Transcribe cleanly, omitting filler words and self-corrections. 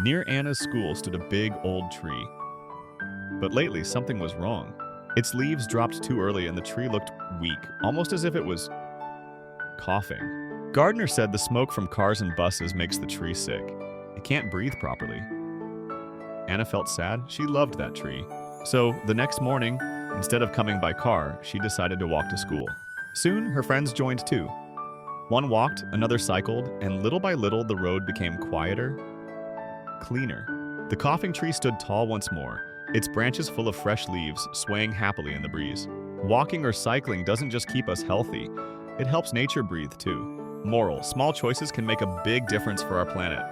Near Anna's school stood a big old tree. But lately, something was wrong. Its leaves dropped too early and the tree looked weak, almost as if it was coughing. Gardner said the smoke from cars and buses makes the tree sick. It can't breathe properly. Anna felt sad. She loved that tree. So, the next morning, instead of coming by car, she decided to walk to school. Soon, her friends joined too. One walked, another cycled, and little by little the road became quieter, cleaner. The coughing tree stood tall once more, its branches full of fresh leaves swaying happily in the breeze. Walking or cycling doesn't just keep us healthy, it helps nature breathe too. Moral: small choices can make a big difference for our planet.